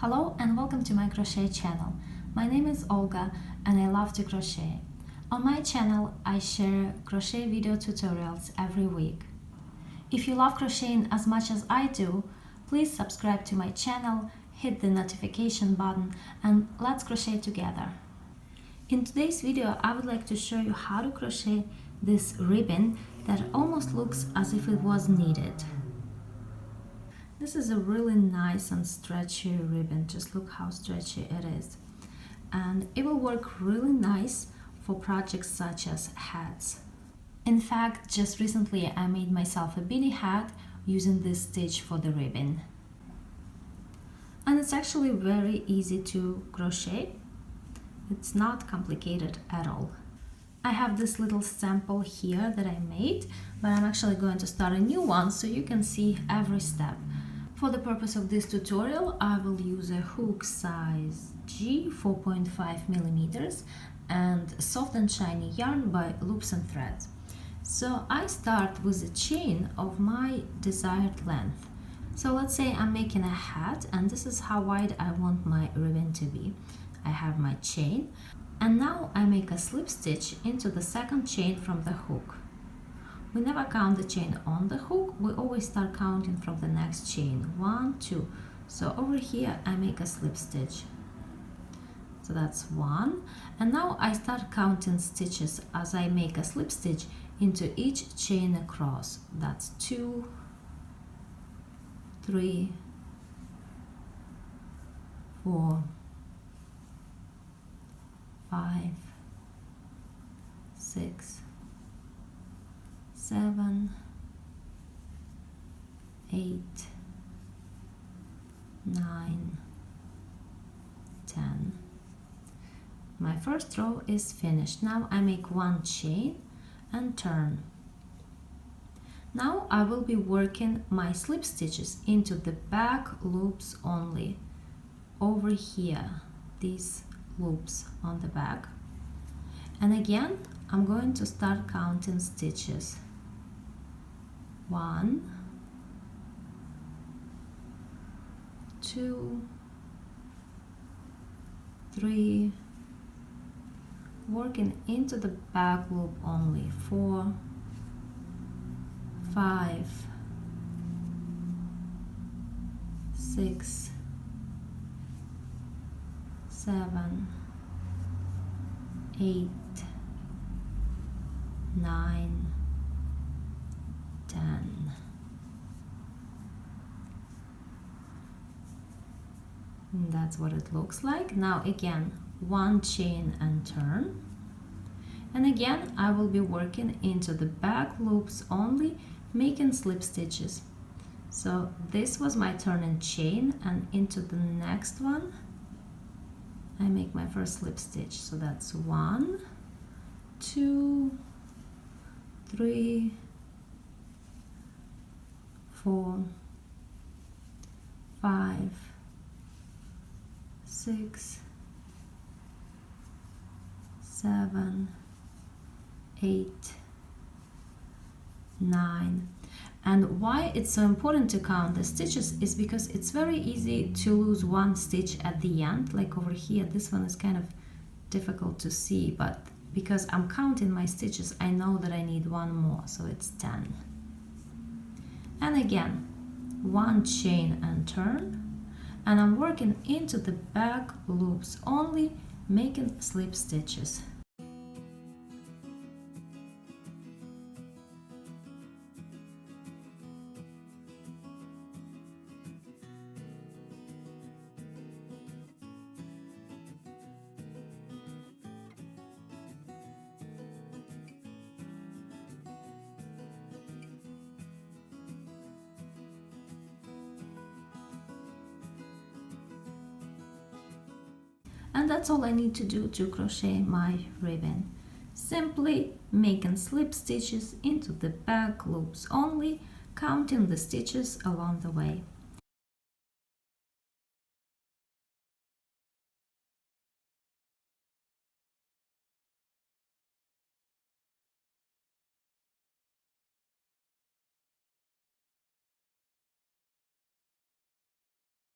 Hello and welcome to my crochet channel. My name is Olga and I love to crochet. On my channel I share crochet video tutorials every week. If you love crocheting as much as I do, please subscribe to my channel, hit the notification button and let's crochet together. In today's video I would like to show you how to crochet this ribbon that almost looks as if it was knitted. This is a really nice and stretchy ribbon, just look how stretchy it is. And it will work really nice for projects such as hats. In fact, just recently I made myself a beanie hat using this stitch for the ribbon. And it's actually very easy to crochet. It's not complicated at all. I have this little sample here that I made, but I'm actually going to start a new one so you can see every step. For the purpose of this tutorial, I will use a hook size G 4.5 millimeters and soft and shiny yarn by Loops and Threads. So I start with a chain of my desired length. So let's say I'm making a hat and this is how wide I want my ribbon to be. I have my chain and now I make a slip stitch into the second chain from the hook. We never count the chain on the hook, we always start counting from the next chain. 1, 2. So over here I make a slip stitch. So that's 1. And now I start counting stitches as I make a slip stitch into each chain across. That's 2, 3, 4, 5, 6, 7, 8, 9, 10. My first row is finished. Now I make one chain and turn. Now I will be working my slip stitches into the back loops only. Over here, these loops on the back. And again, I'm going to start counting stitches. 1, 2, 3, working into the back loop only. 4, 5, 6, 7, 8, 9, 10. And that's what it looks like. Now again, one chain and turn. And again, I will be working into the back loops only, making slip stitches. So this was my turn and chain, and into the next one, I make my first slip stitch. So that's 1, 2, 3, 4, 5, 6, 7, 8, 9. And why it's so important to count the stitches is because it's very easy to lose one stitch at the end. Like over here, this one is kind of difficult to see, but because I'm counting my stitches, I know that I need one more, so it's 10. And again, one chain and turn, and I'm working into the back loops only, making slip stitches. And that's all I need to do to crochet my ribbon. Simply making slip stitches into the back loops only, counting the stitches along the way.